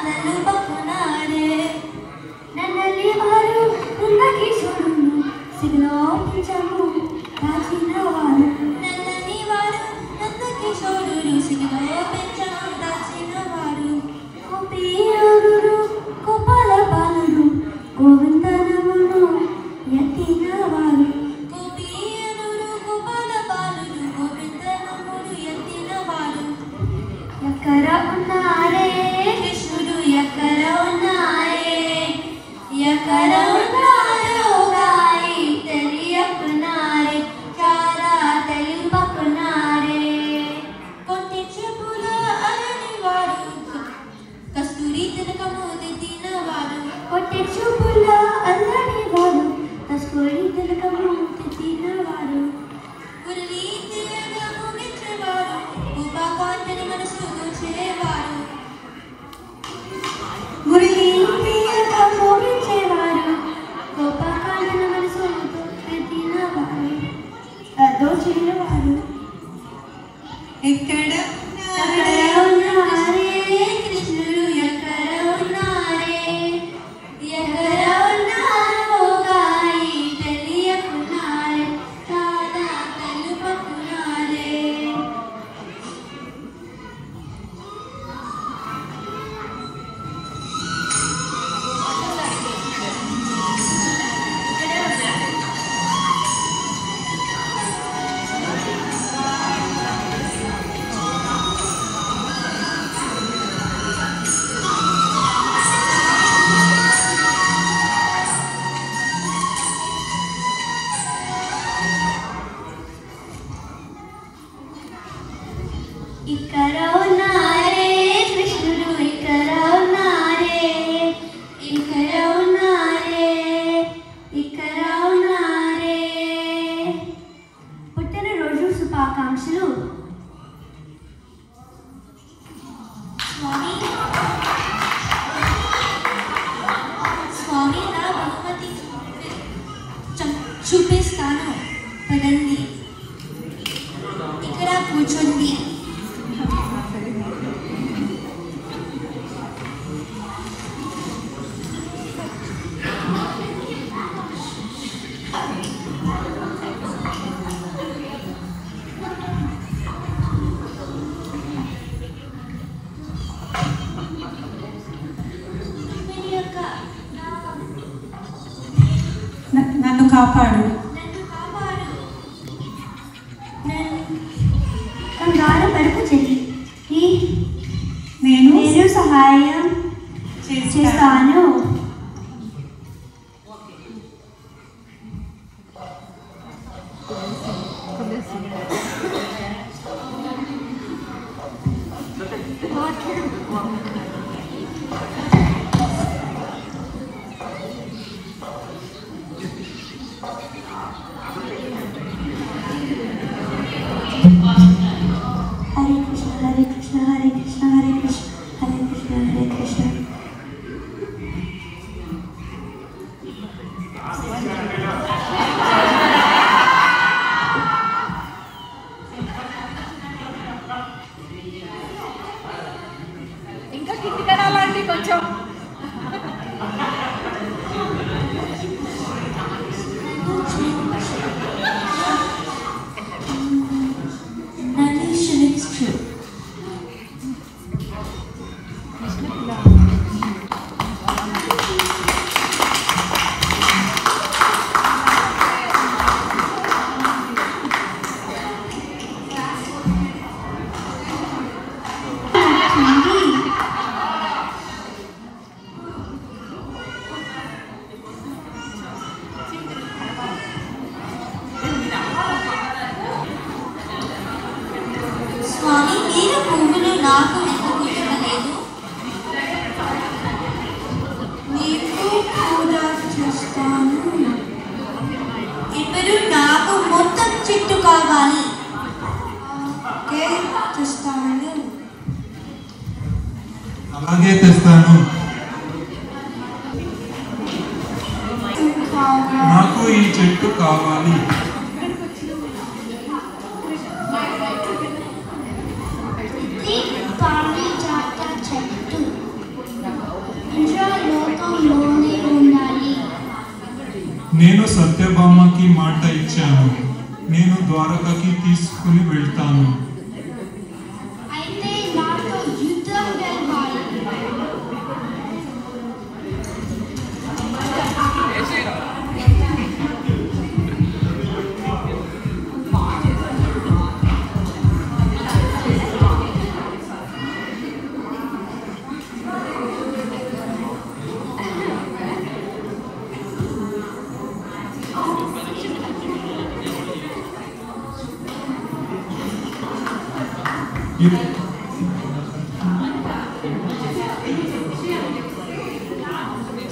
తెలుపకున్నారే నన్నలి వారు ఉన్నకి చూడును సిగ్లో పించము దాచినవారు నన్నలి వారు ఉన్నకి చూడును సిగ్లో పించము దాచినవారు గోపీరుడు గోపాల బాలుడు గోవిందనమును ఎత్తినవారు గోపీరుడు గోపాల బాలుడు గోవిందనమును ఎత్తినవారు ఎక్కడ ఉన్నారే కృష్ణుడు ఎక్కడ ఉన్నారే ఎక్కడ ఉన్నారో గాయి తెలియకున్నారే చాలా తెలుపకున్నారే కొంటి చెప్పుల అలని వాడు కస్తూరి తిలకము దిద్దినవాడు కొంటి చెప్పుల అలని వాడు కస్తూరి తిలకము దిద్దినవాడు గురి తీయగము గిచ్చేవాడు ఉపకాంతని మనసు దోచేవాడు గురి తీయగము గిచ్చేవాడు ఉపకాంతని మనసు దోచేవాడు ఎక్కడ ఉన్నారే కృష్ణుడు ఎక్కడ ఉన్నారే ఎక్కడ ఉన్నారో గాయి తెలియకున్నారే చాలా తెలుపకున్నారే ఇక్కడ ఉన్నారే కృష్ణుడు ఇక్కడ ఉన్నారే ఇక్కడ ఉన్నారే ఇక్కడ ఉన్నారే పుట్టినరోజు శుభాకాంక్షలు స్వామి స్వామి నా బహుమతి చూపిస్తాను పదండి ఇక్కడ కూర్చోండి నన్ను కాపాడు కంగారు పడుకు చెల్లి నేను సహాయం చేస్తాను హరే కృష్ణ హరే కృష్ణ హరే కృష్ణ హరే కృష్ణ హరే కృష్ణ హరే కృష్ణ ఇంకా కిందికి వెళ్ళాలండి కొంచెం స్వామి మీరు పువ్వులు నాకు ఎందుకు ఇవ్వలేదు నీకు కూడా చేస్తాను ఇప్పుడు నాకు మొత్తం చెట్టు కావాలి ఓకే చేస్తాను అలాగే తెస్తాను నాకు ఈ చెట్టు కావాలి పారిజాత చెట్టు నేను సత్యభామకి మాట ఇచ్చాను, నేను ద్వారకకి తీసుకుని వెళ్తాను. అయితే నాతో యుద్ధం గెలవాలి.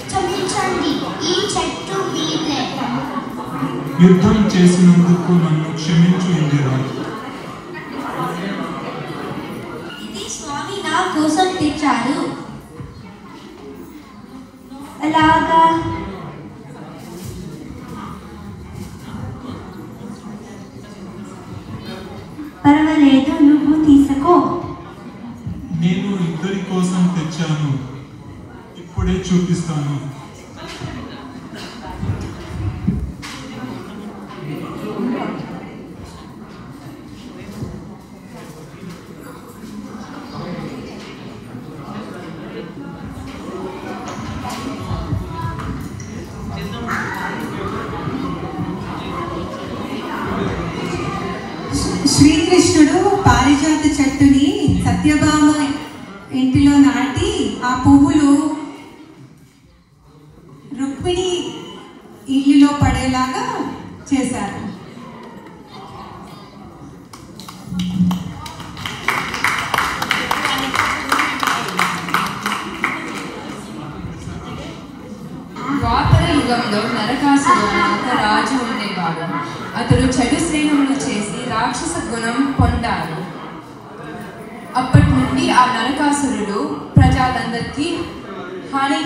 క్షమించండి, ఈ చెట్టు మీదే. యుద్ధం చేసినందుకు నన్ను క్షమించు ఇందిరా. ఇది స్వామి నా కోసం తెచ్చారు. అలాగా పర్వాలేదు, నువ్వు తీసుకో. నేను ఇద్దరి కోసం తెచ్చాను, ఇప్పుడే చూపిస్తాను. శ్రీకృష్ణుడు పారిజాత చెట్టుని సత్యభామ ఇంటిలో నాటి ఆ పువ్వులు రుక్మిణి ఇల్లులో పడేలాగా చేశారు. ద్వాపర యుగంలో నరకాసురుడు ఒక రాజు ఉండేవాడు. అతడు చెడు స్నేహములు చేసి రాక్షస గుణం పొందాడు. అప్పటి నుండి ఆ నరకాసురుడు ప్రజలందరికీ హాని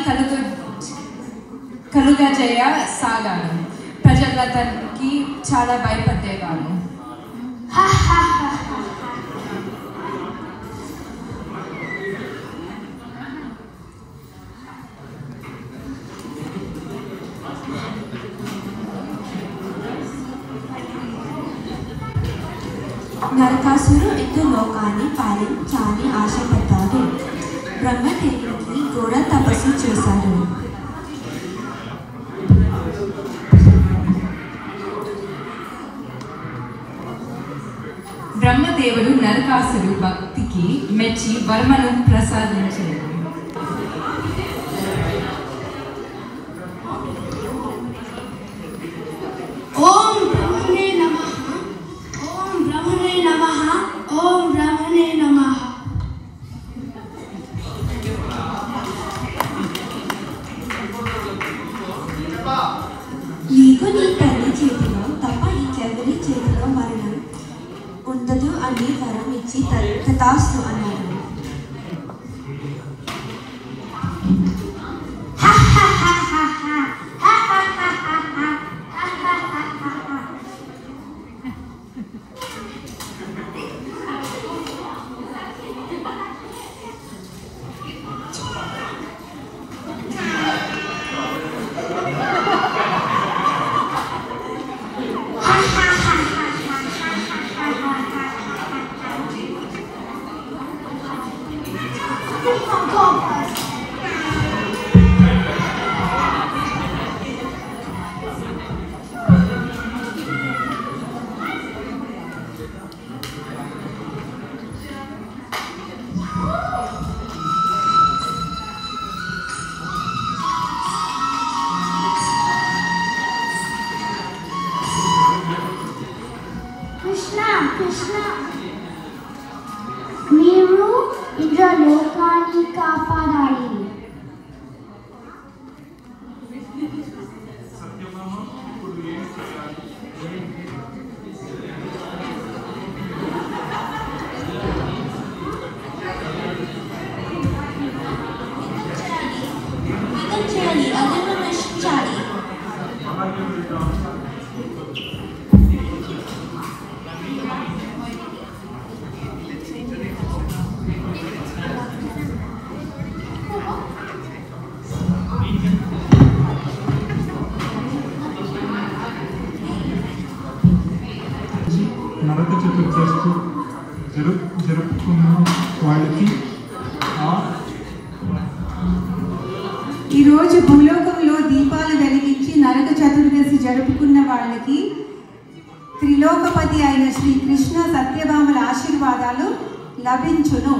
కలుగజేయ సాగాడు. ప్రజలందరికీ చాలా భయపడేవాడు. నరకాసురుడు ఎంతో లోకాన్ని పాలించాలని ఆశపడ్డాడు. బ్రహ్మదేవుడికి ఘోర తపస్సు చేశాడు. బ్రహ్మదేవుడు నరకాసురుడు భక్తికి మెచ్చి వర్మను ప్రసాదించాడు. ఓం బ్రహ్మణే నమః, ఓం బ్రహ్మణే నమః, ఓం బ్రహ్మణే నమః. నీకు నీ తల్లి చేతిలో తప్ప ఇంకెవరి చేతిలో మరణం ఉండదు అని వరం ఇచ్చి తథాస్తు అన్నాడు. కృష్ణ, మీరు ఇంద్రలోకాన్ని కాపాడాలి. జరుపుకున్న వాళ్ళకి ఈరోజు భూలోకంలో దీపాలు వెలిగించి నరక చతుర్దశి జరుపుకున్న వాళ్ళకి త్రిలోకపతి అయిన శ్రీకృష్ణ సత్యభామల ఆశీర్వాదాలు లభించును.